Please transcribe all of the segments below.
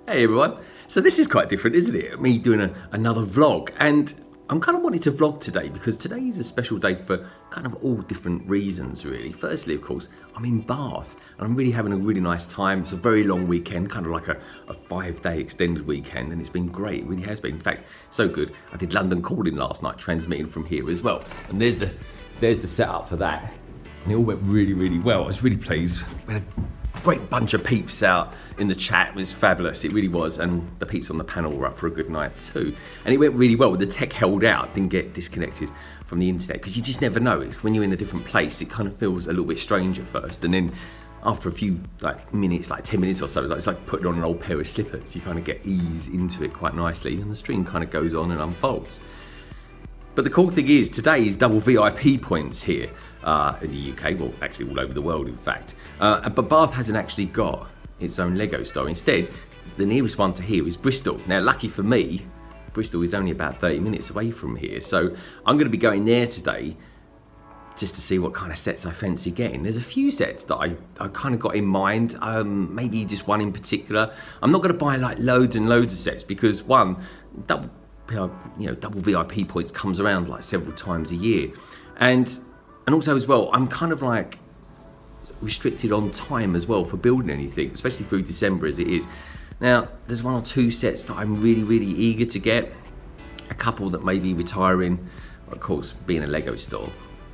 Hey everyone, so this is quite different, isn't it? Me doing another vlog, and I'm kind of wanting to vlog today because today is a special day for kind of all different reasons really. Firstly, of course, I'm in Bath and I'm really having a really nice time. It's a very long weekend, kind of like a 5-day extended weekend, and it's been great, it really has been. In fact, so good, I did London calling last night, transmitting from here as well. And there's the setup for that. And it all went really, really well. I was really pleased. We had a great bunch of peeps out in the chat. It was fabulous, it really was, and the peeps on the panel were up for a good night too. And it went really well. The tech held out, didn't get disconnected from the internet, because you just never know. It's when you're in a different place, it kind of feels a little bit strange at first, and then after a few minutes, like 10 minutes or so, it's like putting on an old pair of slippers. You kind of get ease into it quite nicely, and the stream kind of goes on and unfolds. But the cool thing is, today is double VIP points here in the UK, well actually all over the world in fact. But Bath hasn't actually got its own Lego store. Instead, the nearest one to here is Bristol. Now lucky for me, Bristol is only about 30 minutes away from here, so I'm going to be going there today just to see what kind of sets I fancy getting. There's a few sets that I kind of got in mind, maybe just one in particular. I'm not going to buy like loads and loads of sets because one, double VIP points comes around like several times a year, and also as well, I'm kind of like restricted on time as well for building anything, especially through December as it is. Now, there's one or two sets that I'm really, really eager to get. A couple that may be retiring. Of course, being a Lego store,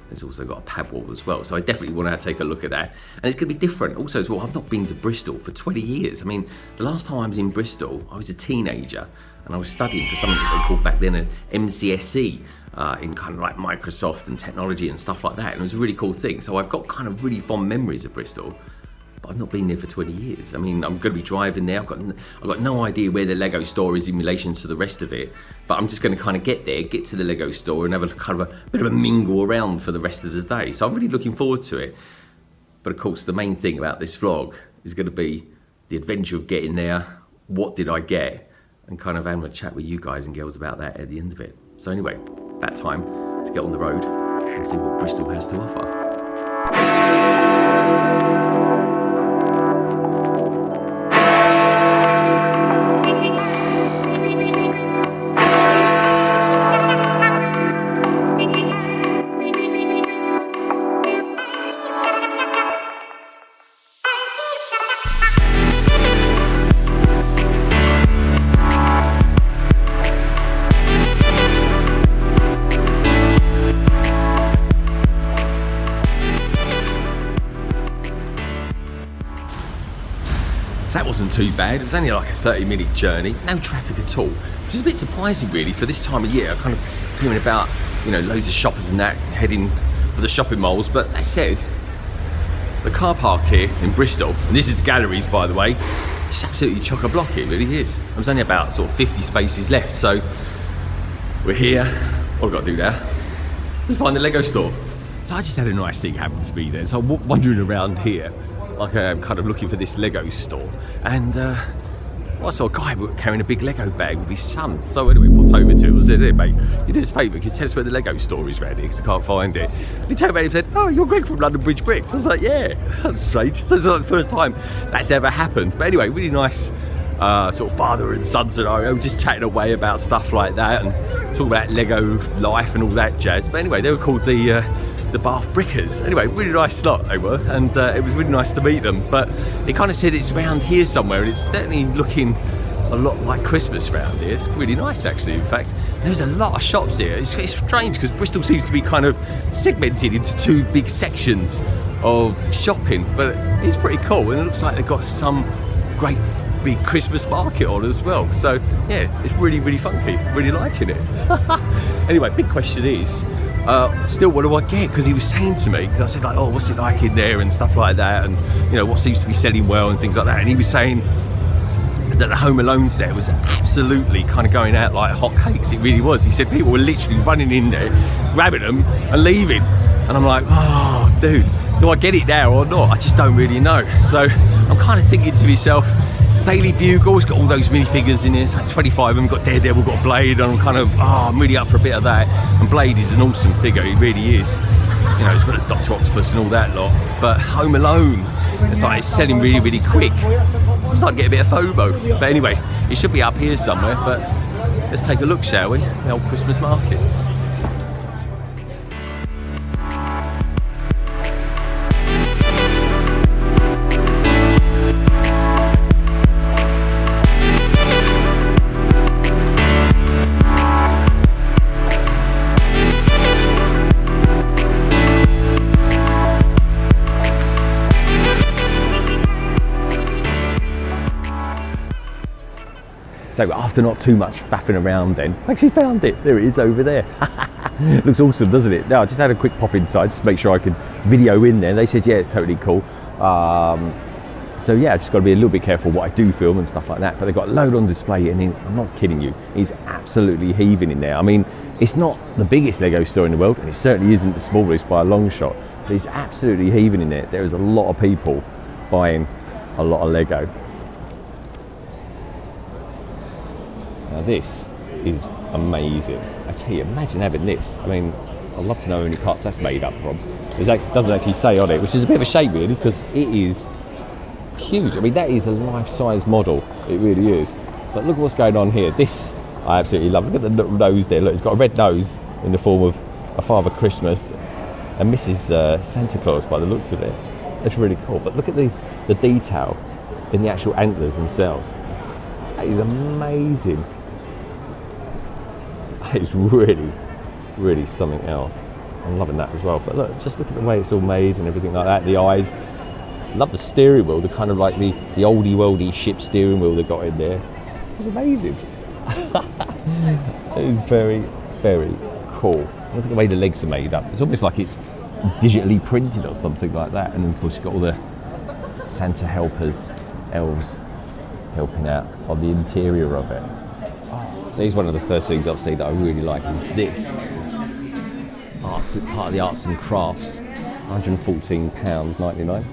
there's also got a pad wall as well. So I definitely want to take a look at that. And it's going to be different. Also as well, I've not been to Bristol for 20 years. I mean, the last time I was in Bristol, I was a teenager and I was studying for something that they called back then an MCSE. In kind of like Microsoft and technology and stuff like that, and it was a really cool thing. So I've got kind of really fond memories of Bristol, but I've not been there for 20 years. I mean, I'm going to be driving there. I've got no idea where the Lego store is in relation to the rest of it, but I'm just going to kind of get there, get to the Lego store, and have a kind of a bit of a mingle around for the rest of the day. So I'm really looking forward to it. But of course, the main thing about this vlog is going to be the adventure of getting there. What did I get? And kind of having a chat with you guys and girls about that at the end of it. So anyway, about time to get on the road and see what Bristol has to offer. That wasn't too bad. It was only like a 30-minute journey, no traffic at all, which is a bit surprising really for this time of year. I'm kind of hearing about, loads of shoppers and that heading for the shopping malls. But that said, the car park here in Bristol, and this is the galleries by the way, it's absolutely chock-a-block, it really is. There's only about sort of 50 spaces left, so we're here. All I've got to do now is find the Lego store. So I just had a nice thing happen to me there, so I'm wandering around here like I'm kind of looking for this Lego store, and I saw a guy carrying a big Lego bag with his son. So anyway, popped over to him and said, "Hey mate, you do us a favour, can you tell us where the Lego store is around here, because I can't find it." And he turned around and said, "Oh, you're Greg from London Bridge Bricks." I was like, "Yeah, that's strange." So it's like the first time that's ever happened. But anyway, really nice sort of father and son scenario, just chatting away about stuff like that and talking about Lego life and all that jazz. But anyway, they were called the BathBrickers. Anyway, really nice slot they were, and it was really nice to meet them. But they kind of said it's around here somewhere, and it's definitely looking a lot like Christmas around here. It's really nice actually. In fact, there's a lot of shops here. It's strange because Bristol seems to be kind of segmented into two big sections of shopping, but it's pretty cool, and it looks like they've got some great big Christmas market on as well. So yeah, it's really, really funky. Really liking it. Anyway, big question is, still, what do I get? Because he was saying to me, because I said like, "Oh, what's it like in there?" and stuff like that, and what seems to be selling well and things like that. And he was saying that the Home Alone set was absolutely kind of going out like hotcakes. It really was. He said people were literally running in there, grabbing them and leaving. And I'm like, "Oh, dude, do I get it now or not? I just don't really know." So I'm kind of thinking to myself, Daily Bugle, it's got all those minifigures in here. It's like 25 of them. Got Daredevil, got Blade, and I'm kind of, I'm really up for a bit of that. And Blade is an awesome figure, he really is. As well as Dr. Octopus and all that lot. But Home Alone, It's like it's selling really, really quick. I'm starting to get a bit of FOMO. But anyway, it should be up here somewhere. But let's take a look, shall we? The old Christmas market. So after not too much faffing around then, I actually found it. There it is over there. Looks awesome, doesn't it? Now, I just had a quick pop inside just to make sure I could video in there. They said, yeah, it's totally cool. So yeah, I just got to be a little bit careful what I do film and stuff like that. But they've got a load on display and I'm not kidding you, it's absolutely heaving in there. I mean, it's not the biggest Lego store in the world and it certainly isn't the smallest by a long shot. But it's absolutely heaving in there. There is a lot of people buying a lot of Lego. Now this is amazing. I tell you, imagine having this. I mean, I'd love to know how many parts that's made up from. It doesn't actually say on it, which is a bit of a shame really, because it is huge. I mean, that is a life-size model. It really is. But look what's going on here. This, I absolutely love. Look at the little nose there. Look, it's got a red nose in the form of a Father Christmas and Mrs. Santa Claus by the looks of it. It's really cool. But look at the detail in the actual antlers themselves. That is amazing. It's really, really something else. I'm loving that as well. But look, just look at the way it's all made and everything like that. The eyes. Love the steering wheel, the kind of like the oldie worldy ship steering wheel they got in there. It's amazing. It is very, very cool. Look at the way the legs are made up. It's almost like it's digitally printed or something like that. And then of course you've got all the Santa helpers, elves, helping out on the interior of it. So here's one of the first things I've seen that I really like is this. Part of the arts and crafts, £114.99.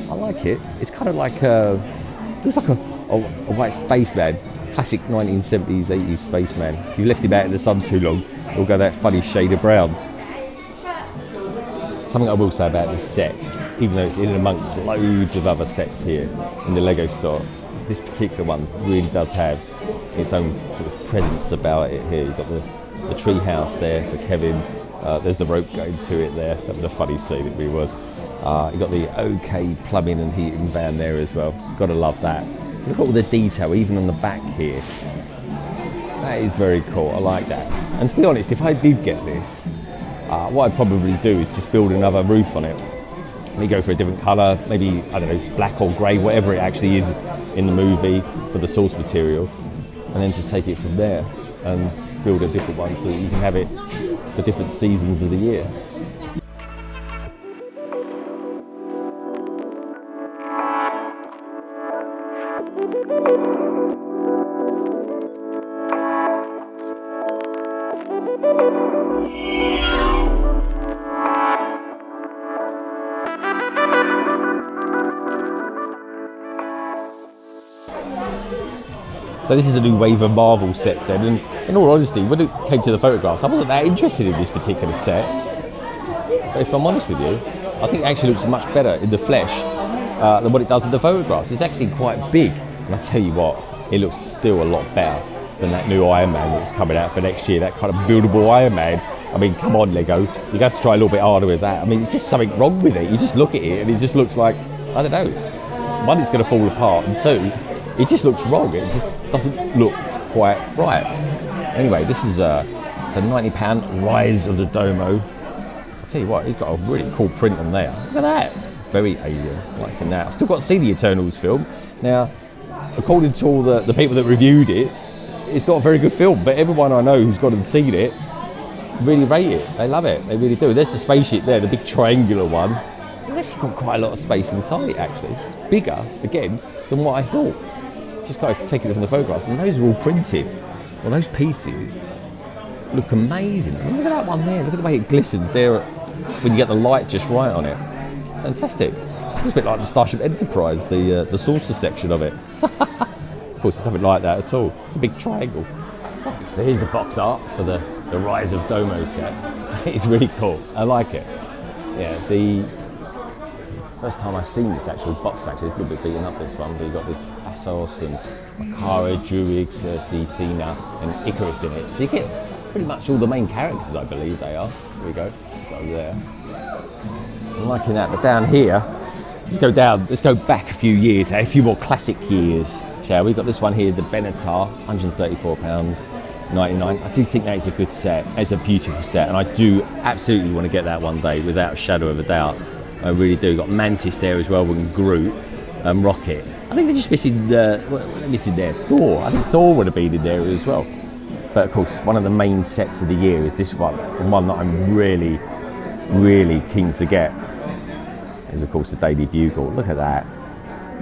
I like it. It's kind of like looks like a white spaceman, classic 1970s, 80s spaceman. If you've left him out in the sun too long, it'll go that funny shade of brown. Something I will say about this set, even though it's in amongst loads of other sets here in the Lego store, this particular one really does have its own sort of presence about it here. You've got the tree house there for Kevin's. There's the rope going to it there. That was a funny scene, it really was. You've got the OK plumbing and heating van there as well. Gotta love that. Look at all the detail, even on the back here. That is very cool. I like that. And to be honest, if I did get this, what I'd probably do is just build another roof on it. Maybe go for a different colour, maybe, I don't know, black or grey, whatever it actually is in the movie for the source material, and then just take it from there and build a different one so that you can have it for different seasons of the year. So this is the new wave of Marvel sets then, and in all honesty, when it came to the photographs, I wasn't that interested in this particular set. But if I'm honest with you, I think it actually looks much better in the flesh than what it does in the photographs. It's actually quite big, and I tell you what, it looks still a lot better than that new Iron Man that's coming out for next year, that kind of buildable Iron Man. I mean, come on, Lego, you have to try a little bit harder with that. I mean, it's just something wrong with it. You just look at it and it just looks like, I don't know, one, it's going to fall apart, and two, it just looks wrong. It just doesn't look quite right. Anyway, this is the £90 Rise of the Domo. I'll tell you what, he's got a really cool print on there. Look at that. Very alien, liking that. I've still got to see the Eternals film. Now, according to all the people that reviewed it, it's not a very good film, but everyone I know who's gone and seen it really rate it. They love it. They really do. There's the spaceship there, the big triangular one. It's actually got quite a lot of space inside it, actually. It's bigger, again, than what I thought. Just got to take it from the photographs, and those are all printed. Well, those pieces look amazing. Look at that one there. Look at the way it glistens there when you get the light just right on it. Fantastic. It's a bit like the Starship Enterprise, the saucer section of it. Of course, it's nothing like that at all. It's a big triangle. So here's the box art for the Rise of Domo set. It's really cool. I like it. Yeah, First time I've seen this actual box, actually. It's a little bit beaten up, this one, but you've got this Phasos and Makara, Druid, Circe, Athena, and Icarus in it. So you get pretty much all the main characters, I believe they are. There we go, over there. I'm liking that, but down here, let's go back a few years, a few more classic years, shall we? Got this one here, the Benatar, £134.99. I do think that is a good set. It's a beautiful set, and I do absolutely want to get that one day, without a shadow of a doubt. I really do. Got Mantis there as well, with Groot and Rocket. I think they're just missing Thor. I think Thor would have been in there as well. But of course, one of the main sets of the year is this one, the one that I'm really, really keen to get. Is of course the Daily Bugle. Look at that.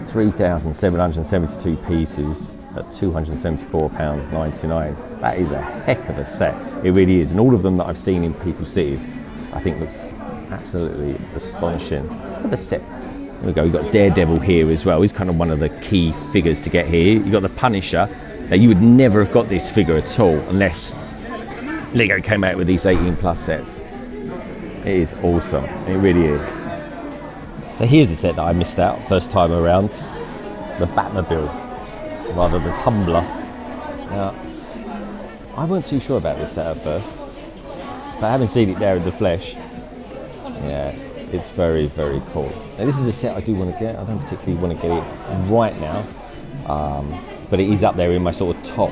3,772 pieces at £274.99. That is a heck of a set. It really is. And all of them that I've seen in people's cities, I think looks absolutely astonishing. Look at the set. There we go. We've got Daredevil here as well. He's kind of one of the key figures to get here. You've got the Punisher. Now, you would never have got this figure at all unless Lego came out with these 18 plus sets. It is awesome. It really is. So here's a set that I missed out first time around. The Batmobile, rather the Tumbler. Now, I weren't too sure about this set at first, but having seen it there in the flesh, yeah, it's very, very cool. Now this is a set I do want to get. I don't particularly want to get it right now, but it is up there in my sort of top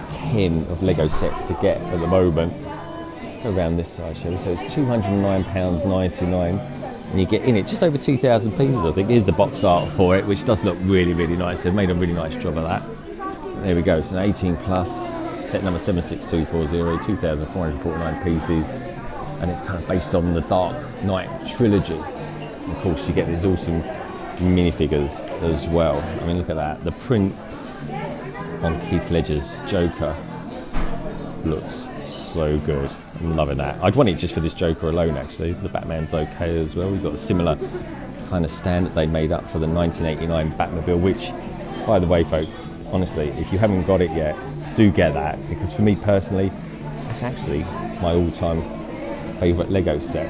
10 of Lego sets to get at the moment. Let's go around this side, shall we? So it's £209.99. And you get in it just over 2,000 pieces, I think. Here's the box art for it, which does look really, really nice. They've made a really nice job of that. There we go. It's an 18 plus, set number 76240, 2,449 pieces. And it's kind of based on the Dark Knight trilogy. Of course, you get these awesome minifigures as well. I mean, look at that. The print on Heath Ledger's Joker looks so good. I'm loving that. I'd want it just for this Joker alone, actually. The Batman's okay as well. We've got a similar kind of stand that they made up for the 1989 Batmobile, which, by the way, folks, honestly, if you haven't got it yet, do get that, because for me personally, it's actually my all-time favourite Lego set.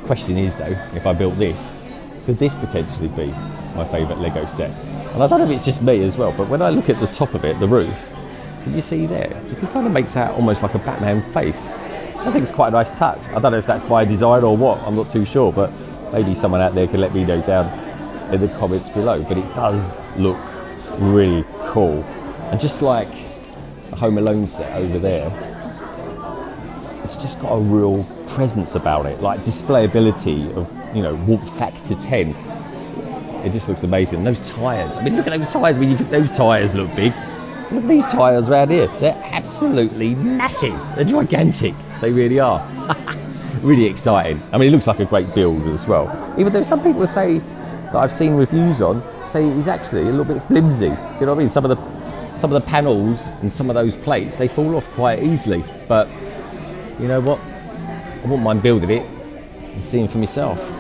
The question is, though, if I built this, could this potentially be my favourite Lego set? And I don't know if it's just me as well, but when I look at the top of it, the roof, can you see there? It kind of makes that almost like a Batman face. I think it's quite a nice touch. I don't know if that's by design or what, I'm not too sure, but maybe someone out there can let me know down in the comments below. But it does look really cool. And just like the Home Alone set over there, it's just got a real presence about it, like displayability of, you know, warp factor 10. It just looks amazing. Those tyres, I mean, look at those tyres. I mean, you think those tyres look big. Look at these tyres around here. They're absolutely massive. They're gigantic. They really are. Really exciting. I mean, it looks like a great build as well. Even though some people say, that I've seen reviews on, say he's actually a little bit flimsy. You know what I mean? Some of the panels and some of those plates, they fall off quite easily. But you know what? I wouldn't mind building it and seeing for myself.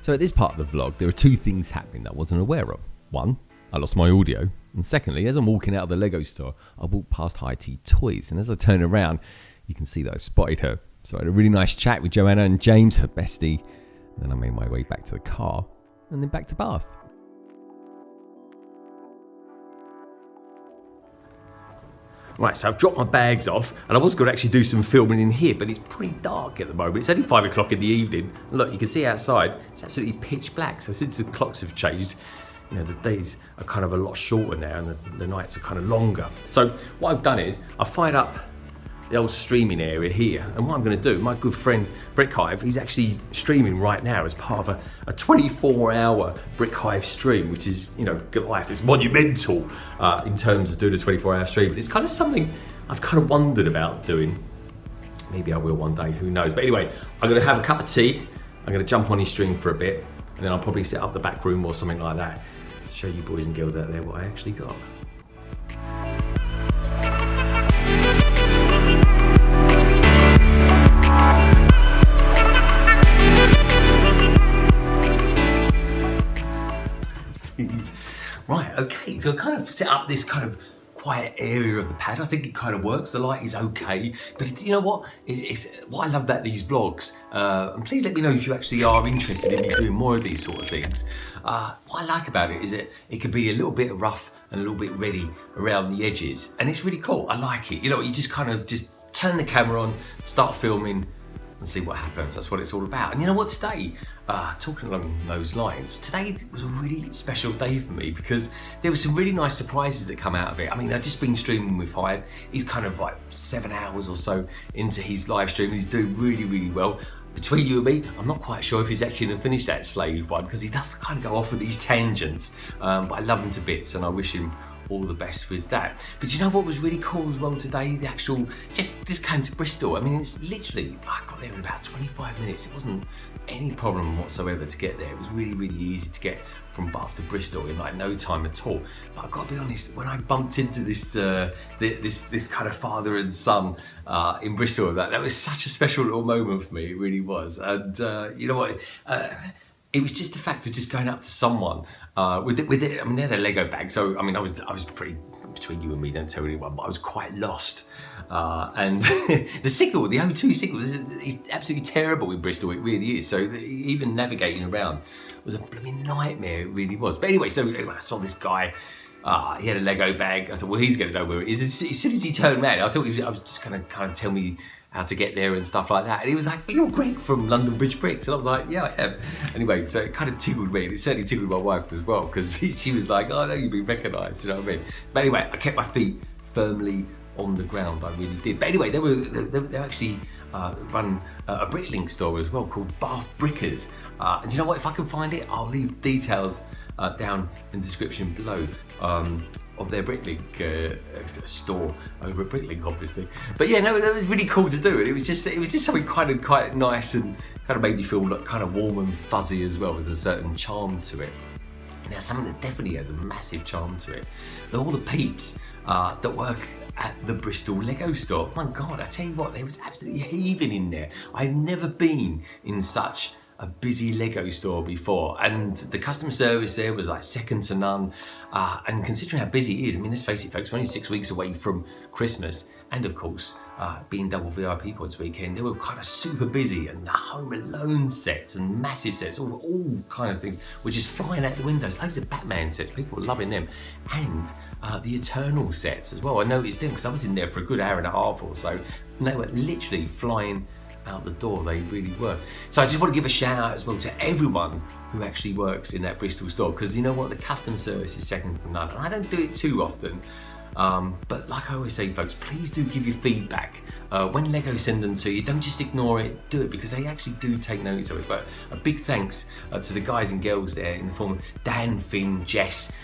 So at this part of the vlog, there are two things happening that I wasn't aware of. One, I lost my audio. And secondly, as I'm walking out of the Lego store, I walked past HighTeaToys. And as I turn around, you can see that I spotted her. So I had a really nice chat with Johanna and James, her bestie. And then I made my way back to the car and then back to Bath. Right, so I've dropped my bags off and I was going to actually do some filming in here, but it's pretty dark at the moment. It's only 5 o'clock in the evening. And look, you can see outside, it's absolutely pitch black. So since the clocks have changed, you know, the days are kind of a lot shorter now and the nights are kind of longer. So what I've done is I've fired up the old streaming area here. And what I'm going to do, my good friend Brick Hive, he's actually streaming right now as part of a 24-hour Brick Hive stream, which is, you know, good life. It's monumental in terms of doing a 24-hour stream. But it's kind of something I've kind of wondered about doing. Maybe I will one day, who knows. But anyway, I'm going to have a cup of tea. I'm going to jump on his stream for a bit. and then I'll probably set up the back room or something like that to show you boys and girls out there what I actually got. Right, okay, so I kind of set up this kind of quiet area of the pad. I think it kind of works. The light is okay, but you know what? It's what I love about these vlogs. And please let me know if you actually are interested in me doing more of these sort of things. What I like about it is that it can be a little bit rough and a little bit ready around the edges, and it's really cool. I like it. You know, you just kind of just turn the camera on, start filming, and see what happens. That's what it's all about. And you know what, today, talking along those lines, today was a really special day for me because there were some really nice surprises that come out of it. I mean, I've just been streaming with Hive. He's kind of like 7 hours or so into his live stream. He's doing really, really well. Between you and me, I'm not quite sure if he's actually going to finish that slave one because he does kind of go off with these tangents. But I love him to bits and I wish him all the best with that. But you know what was really cool as well today? The actual, just came to Bristol. I mean, it's literally, I got there in about 25 minutes. It wasn't any problem whatsoever to get there. It was really, really easy to get from Bath to Bristol in like no time at all. But I've got to be honest, when I bumped into this this kind of father and son in Bristol, that was such a special little moment for me. It really was. And you know what? It was just the fact of just going up to someone with it. I mean, they're the Lego bag, so I mean, I was pretty, between you and me, don't tell anyone, but I was quite lost. And the signal, the O2 signal, is absolutely terrible in Bristol. It really is. So even navigating around was a blooming nightmare. It really was. But anyway, so I saw this guy. He had a Lego bag. I thought, well, he's going to know where it is. As soon as he turned around, I thought I was just going to kind of tell me how to get there and stuff like that. And he was like, you're Greg from London Bridge Bricks. And I was like, yeah, I am. Anyway, so it kind of tickled me. And it certainly tickled my wife as well, because she was like, oh, no, you've been recognised. You know what I mean? But anyway, I kept my feet firmly on the ground. I really did. But anyway, they actually run a bricklink store as well called BathBrickers. And you know what? If I can find it, I'll leave details down in the description below of their bricklink store over at Bricklink, obviously. But yeah, no, that was really cool to do, and it was just something quite nice and kind of made me feel like kind of warm and fuzzy as well. There's a certain charm to it. Now, something that definitely has a massive charm to it, all the peeps that work at the Bristol Lego store. My God, I tell you what, there was absolutely heaving in there. I've never been in such a busy Lego store before, and the customer service there was like second to none. And considering how busy it is, I mean, let's face it, folks, we're only 6 weeks away from Christmas, and of course, being double VIP points weekend, they were kind of super busy, and the Home Alone sets and massive sets, all kind of things were just flying out the windows. Loads of Batman sets, people were loving them, and the Eternal sets as well. I noticed them because I was in there for a good hour and a half or so, and they were literally flying out the door. They really were. So I just want to give a shout out as well to everyone who actually works in that Bristol store, because you know what, the customer service is second to none. And I don't do it too often, but like I always say, folks, please do give your feedback. When Lego send them to you, don't just ignore it, do it, because they actually do take notice of it. But a big thanks to the guys and girls there in the form of Dan, Finn, Jess,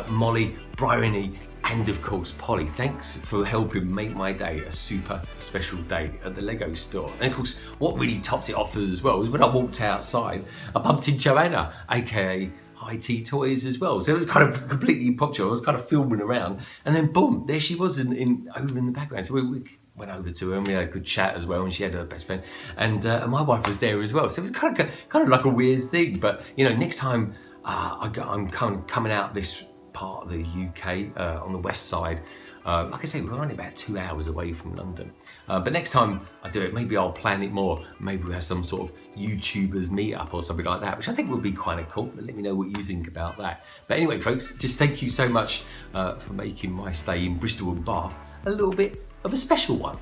Molly, Bryony, and of course Polly. Thanks for helping make my day a super special day at the Lego store. And of course, what really topped it off as well was when I walked outside, I bumped into Johanna, aka HighTeaToys as well. So it was kind of completely impromptu. I was kind of filming around, and then boom, there she was over in the background. So we went over to her and we had a good chat as well, and she had her best friend, and my wife was there as well. So it was kind of like a weird thing. But you know, next time I'm coming out this part of the UK on the west side. Like I say, we're only about 2 hours away from London. But next time I do it, maybe I'll plan it more. Maybe we'll have some sort of YouTubers meetup or something like that, which I think would be kind of cool. But let me know what you think about that. But anyway, folks, just thank you so much for making my stay in Bristol and Bath a little bit of a special one.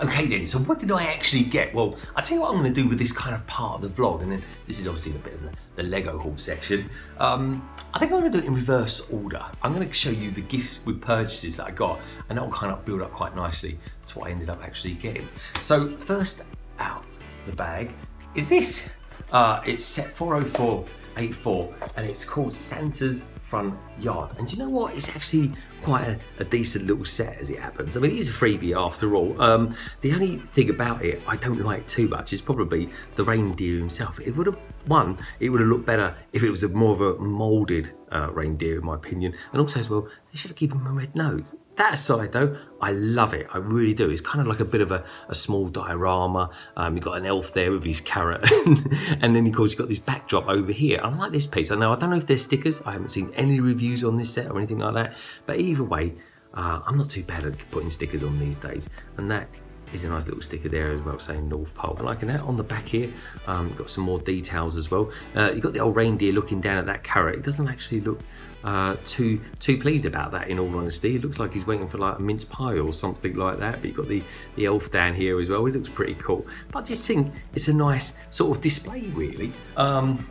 Okay then, so what did I actually get? Well, I'll tell you what I'm going to do with this kind of part of the vlog, and then this is obviously a bit of the Lego haul section. I think I'm going to do it in reverse order. I'm going to show you the gifts with purchases that I got, and that will kind of build up quite nicely to what I ended up actually getting. So first out the bag is this. It's set 40484, and it's called Santa's front yard. And do you know what? It's actually quite a decent little set as it happens. I mean, it is a freebie after all. The only thing about it I don't like too much is probably the reindeer himself. It would have looked better if it was more of a moulded reindeer, in my opinion. And also as well, they should have given him a red nose. That aside though, I love it, I really do. It's kind of like a bit of a small diorama. You've got an elf there with his carrot, and then of course you've got this backdrop over here. I like this piece. I don't know if they're stickers, I haven't seen any reviews on this set or anything like that, but either way, I'm not too bad at putting stickers on these days, and that is a nice little sticker there as well saying North Pole. I like that. On the back here, you've got some more details as well. You've got the old reindeer looking down at that carrot. It doesn't actually look too pleased about that, in all honesty. It looks like he's waiting for like a mince pie or something like that. But you've got the elf down here as well. It looks pretty cool. But I just think it's a nice sort of display, really.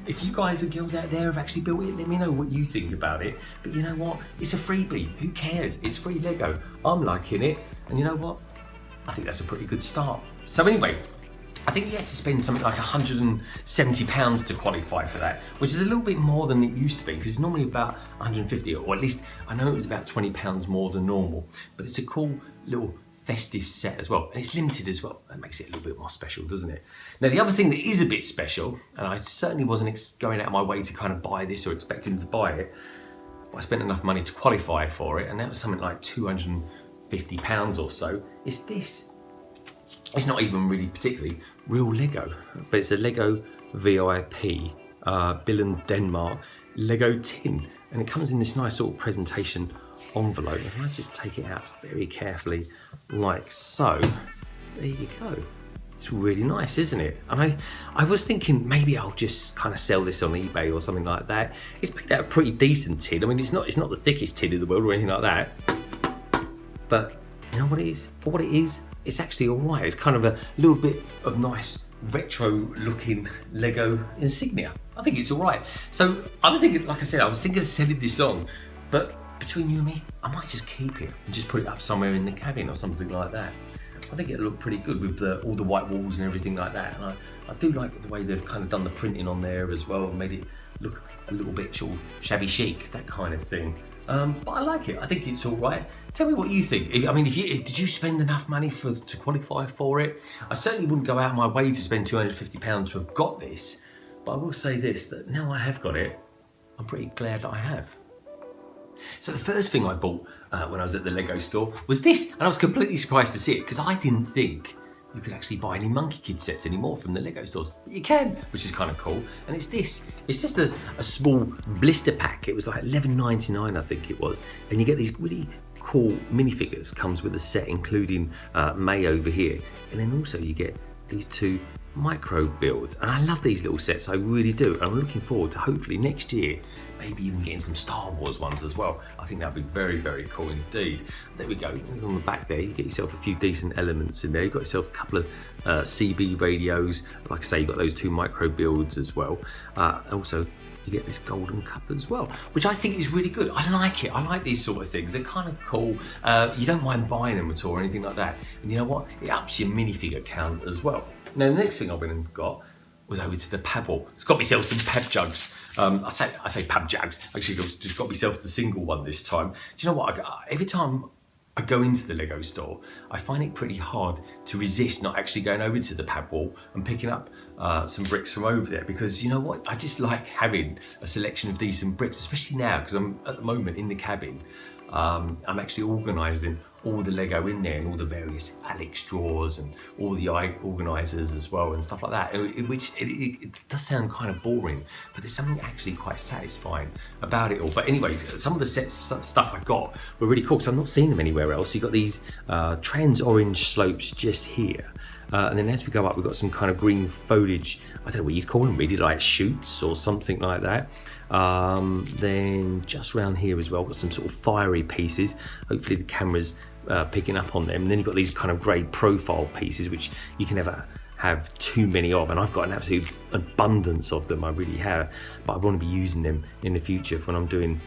If you guys and girls out there have actually built it, let me know what you think about it. But you know what? It's a freebie. Who cares? It's free Lego. I'm liking it. And you know what? I think that's a pretty good start. So anyway, I think you had to spend something like £170 to qualify for that, which is a little bit more than it used to be, because it's normally about 150, or at least I know it was about £20 more than normal. But it's a cool little festive set as well, and it's limited as well. That makes it a little bit more special, doesn't it? Now, the other thing that is a bit special, and I certainly wasn't going out of my way to kind of buy this or expecting to buy it, but I spent enough money to qualify for it, and that was something like £250 or so. It's this. It's not even really particularly real Lego, but it's a Lego VIP Bill & Denmark Lego tin, and it comes in this nice sort of presentation envelope. And I just take it out very carefully like so. There you go. It's really nice, isn't it? And I was thinking maybe I'll just kind of sell this on eBay or something like that. It's picked out a pretty decent tin. I mean, it's not the thickest tin in the world or anything like that, but you know what it is? For what it is, it's actually all right. It's kind of a little bit of nice retro-looking Lego insignia. I think it's all right. So I was thinking, like I said, I was thinking of selling this on, but between you and me, I might just keep it and just put it up somewhere in the cabin or something like that. I think it'll look pretty good with all the white walls and everything like that. And I do like the way they've kind of done the printing on there as well and made it look a little bit sort of shabby chic, that kind of thing. But I like it. I think it's all right. Tell me what you think. Did you spend enough money to qualify for it? I certainly wouldn't go out of my way to spend £250 to have got this. But I will say this, that now I have got it, I'm pretty glad that I have. So the first thing I bought when I was at the Lego store was this, and I was completely surprised to see it because I didn't think you could actually buy any Monkey Kid sets anymore from the Lego stores. But you can, which is kind of cool. And it's this. It's just a small blister pack. It was like $11.99, I think it was. And you get these really cool minifigures. Comes with a set, including May over here. And then also you get these two micro builds. And I love these little sets, I really do. And I'm looking forward to hopefully next year maybe even getting some Star Wars ones as well. I think that'd be very, very cool indeed. There we go. There's on the back there. You get yourself a few decent elements in there. You've got yourself a couple of CB radios. Like I say, you've got those two micro builds as well. Also, you get this golden cup as well, which I think is really good. I like it. I like these sort of things. They're kind of cool. You don't mind buying them at all or anything like that. And you know what? It ups your minifigure count as well. Now, the next thing I went and got was over to the Pebble. It's got myself some Peb jugs. I say Peb jugs. Actually, I've just got myself the single one this time. Do you know what? Every time I go into the Lego store, I find it pretty hard to resist not actually going over to the pad wall and picking up some bricks from over there, because you know what? I just like having a selection of decent bricks, especially now because I'm at the moment in the cabin. I'm actually organising all the Lego in there and all the various Alex drawers and all the organisers as well and stuff like that, which it does sound kind of boring, but there's something actually quite satisfying about it all. But anyway, some of the stuff I got were really cool, so I'm not seeing them anywhere else. You got these trans orange slopes just here, and then as we go up we've got some kind of green foliage, I don't know what you'd call them really, like shoots or something like that. Then just around here as well got some sort of fiery pieces, hopefully the camera's picking up on them. And then you've got these kind of grey profile pieces which you can never have too many of, and I've got an absolute abundance of them, I really have, but I want to be using them in the future when I'm doing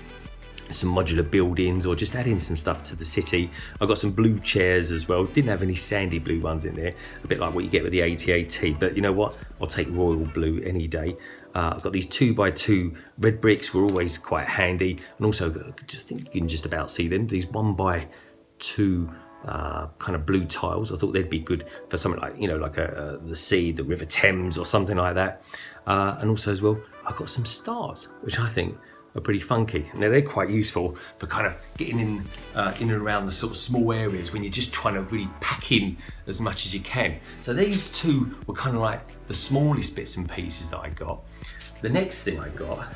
some modular buildings or just adding some stuff to the city. I've got some blue chairs as well. Didn't have any sandy blue ones in there, a bit like what you get with the AT-AT, but you know what, I'll take royal blue any day. I've got these 2x2 red bricks, were always quite handy, and also just think you can just about see them. These 1x2 kind of blue tiles. I thought they'd be good for something like, like the sea, the River Thames or something like that. And also as well, I've got some stars, which I think are pretty funky. Now they're quite useful for kind of getting in and around the sort of small areas when you're just trying to really pack in as much as you can. So these two were kind of like the smallest bits and pieces that I got. The next thing I got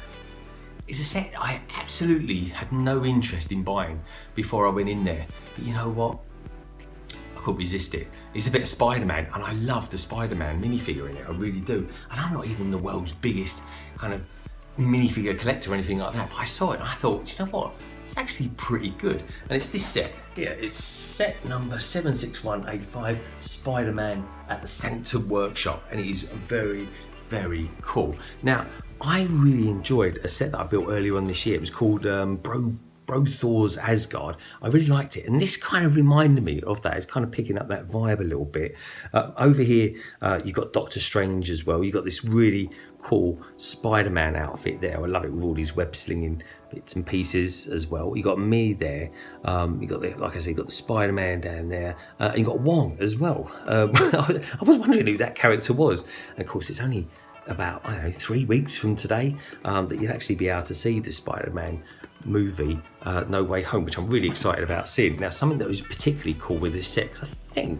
is a set I absolutely had no interest in buying before I went in there. But you know what? I couldn't resist it. It's a bit of Spider-Man, and I love the Spider-Man minifigure in it, I really do. And I'm not even the world's biggest kind of minifigure collector or anything like that, but I saw it and I thought, you know what? It's actually pretty good. And it's this set. Yeah, it's set number 76185, Spider-Man at the Sanctum Workshop, and it is very, very cool. Now, I really enjoyed a set that I built earlier on this year. It was called Thor's Asgard. I really liked it, and this kind of reminded me of that. It's kind of picking up that vibe a little bit. Over here, you've got Doctor Strange as well. You've got this really cool Spider-Man outfit there. I love it with all these web slinging bits and pieces as well. You got me there. You got like I said, you got the Spider-Man down there. And you got Wong as well. I was wondering who that character was, and of course, it's only about 3 weeks from today that you'd actually be able to see the Spider-Man movie No Way Home, which I'm really excited about seeing. Now, something that was particularly cool with this set, 'cause I'm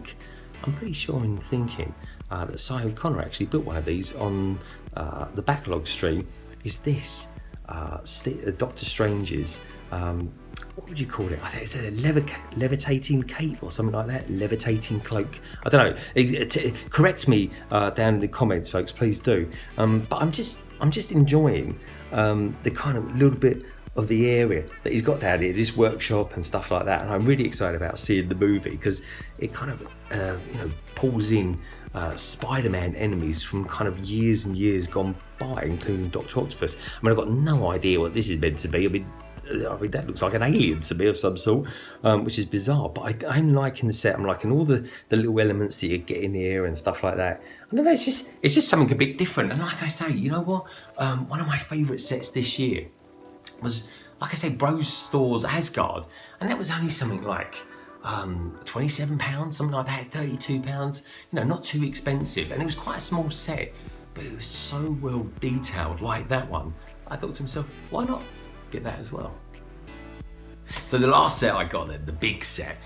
pretty sure in thinking that Si O'Connor actually built one of these on the backlog stream, is this Doctor Strange's what would you call it? I think it's a levitating cape or something like that. Levitating cloak. I don't know. Correct me down in the comments, folks. Please do. But I'm just enjoying the kind of little bit of the area that he's got down here, this workshop and stuff like that. And I'm really excited about seeing the movie because it kind of pulls in Spider-Man enemies from kind of years and years gone by, including Dr. Octopus. I mean, I've got no idea what this is meant to be. I mean, that looks like an alien to me of some sort, which is bizarre. But I'm liking the set. I'm liking all the little elements that you get in here and stuff like that. I don't know. It's just something a bit different. And like I say, you know what? One of my favourite sets this year was, like I say, Thor's Asgard, and that was only something like £27, something like that, £32. Not too expensive, and it was quite a small set, but it was so well detailed, like that one. I thought to myself, why not get that as well? So the last set I got then, the big set,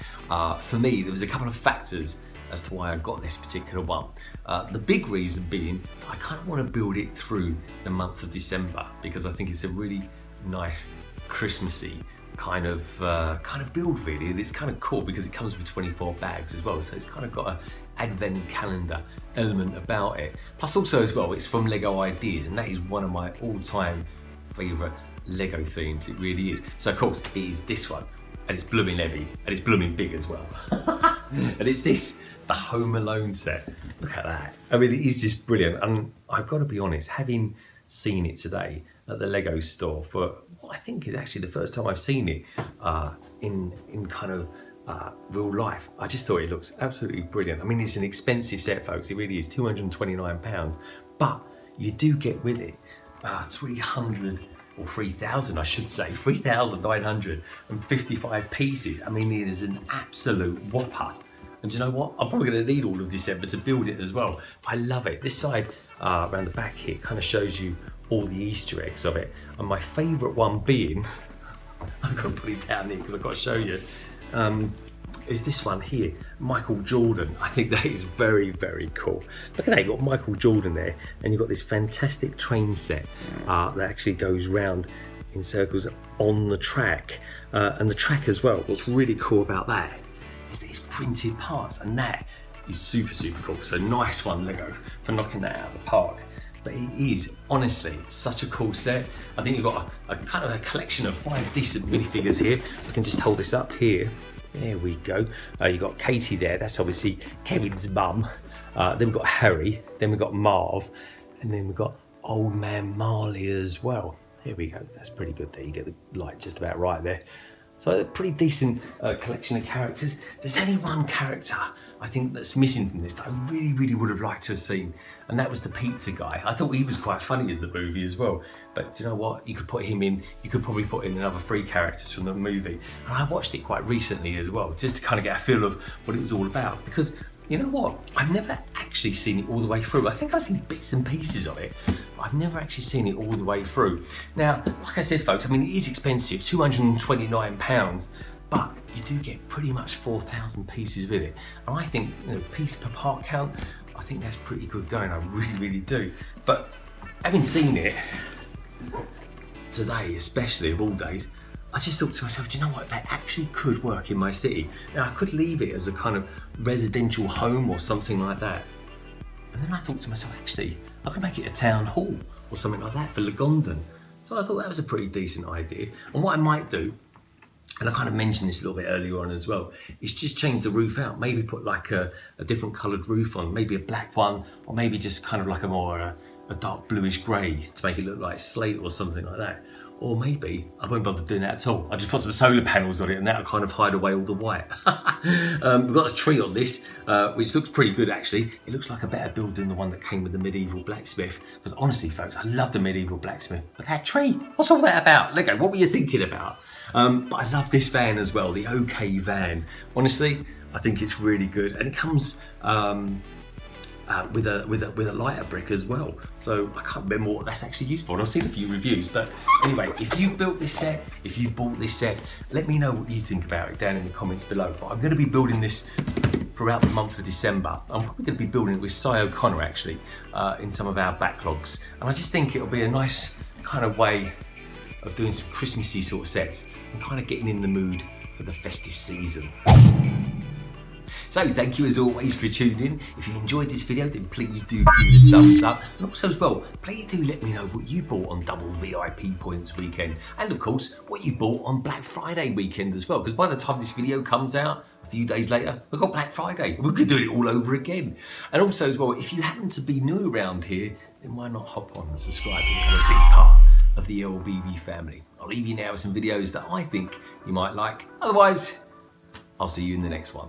for me, there was a couple of factors as to why I got this particular one. The big reason being that I kind of want to build it through the month of December, because I think it's a really nice Christmassy kind of build, really, and it's kind of cool because it comes with 24 bags as well, so it's kind of got an advent calendar element about it. Plus also as well, it's from Lego Ideas, and that is one of my all-time favourite Lego themes. It really is. So of course it is this one, and it's blooming heavy, and it's blooming big as well. And it's the Home Alone set. Look at that. I mean, it is just brilliant, and I've got to be honest, having seen it today at the Lego store for what I think is actually the first time I've seen it in kind of real life, I just thought it looks absolutely brilliant. I mean, it's an expensive set, folks. It really is, £229, but you do get with it 300 or 3,000, I should say, 3,955 pieces. I mean, it is an absolute whopper. And do you know what? I'm probably going to need all of December to build it as well. I love it. This side, around the back here, kind of shows you all the Easter eggs of it. And my favourite one being, I've got to put it down here because I've got to show you, is this one here, Michael Jordan. I think that is very, very cool. Look at that, you've got Michael Jordan there, and you've got this fantastic train set that actually goes round in circles on the track. And the track as well, what's really cool about that is that it's printed parts, and that is super, super cool. So nice one, Lego, for knocking that out of the park. But it is, honestly, such a cool set. I think you've got a kind of a collection of 5 decent minifigures here. I can just hold this up here. There we go. You've got Katie there. That's obviously Kevin's mum. Then we've got Harry. Then we've got Marv. And then we've got Old Man Marley as well. Here we go. That's pretty good there. You get the light just about right there. So a pretty decent collection of characters. There's only one character I think that's missing from this that I really, really would have liked to have seen, and that was the pizza guy. I thought he was quite funny in the movie as well. But do you know what? You could put him in. You could probably put in another 3 characters from the movie. And I watched it quite recently as well, just to kind of get a feel of what it was all about. Because you know what? I've never actually seen it all the way through. I think I've seen bits and pieces of it. I've never actually seen it all the way through. Now, like I said, folks, I mean, it is expensive, £229. But you do get pretty much 4,000 pieces with it. And I think, you know, piece per part count, I think that's pretty good going. I really, really do. But having seen it today, especially of all days, I just thought to myself, do you know what? That actually could work in my city. Now, I could leave it as a kind of residential home or something like that. And then I thought to myself, actually, I could make it a town hall or something like that for Lagondon. So I thought that was a pretty decent idea. And what I might do, and I kind of mentioned this a little bit earlier on as well, is just change the roof out. Maybe put like a different coloured roof on, maybe a black one, or maybe just kind of like a dark bluish grey to make it look like slate or something like that. Or maybe I won't bother doing that at all. I'll just put some solar panels on it and that'll kind of hide away all the white. We've got a tree on this, which looks pretty good actually. It looks like a better build than the one that came with the medieval blacksmith. Because honestly, folks, I love the medieval blacksmith. But that tree, what's all that about? Lego, what were you thinking about? But I love this van as well, the OK van. Honestly, I think it's really good. And it comes with a lighter brick as well. So I can't remember what that's actually used for. I've seen a few reviews, but anyway, if you've built this set, if you've bought this set, let me know what you think about it down in the comments below. But I'm going to be building this throughout the month of December. I'm probably going to be building it with Si O'Connor actually in some of our backlogs, and I just think it'll be a nice kind of way of doing some Christmassy sort of sets and kind of getting in the mood for the festive season. So thank you as always for tuning in. If you enjoyed this video, then please do give it a thumbs up. And also as well, please do let me know what you bought on double VIP points weekend. And of course, what you bought on Black Friday weekend as well. Because by the time this video comes out, a few days later, we've got Black Friday. We could do it all over again. And also as well, if you happen to be new around here, then why not hop on and subscribe and become a big part of the LBB family. I'll leave you now with some videos that I think you might like. Otherwise, I'll see you in the next one.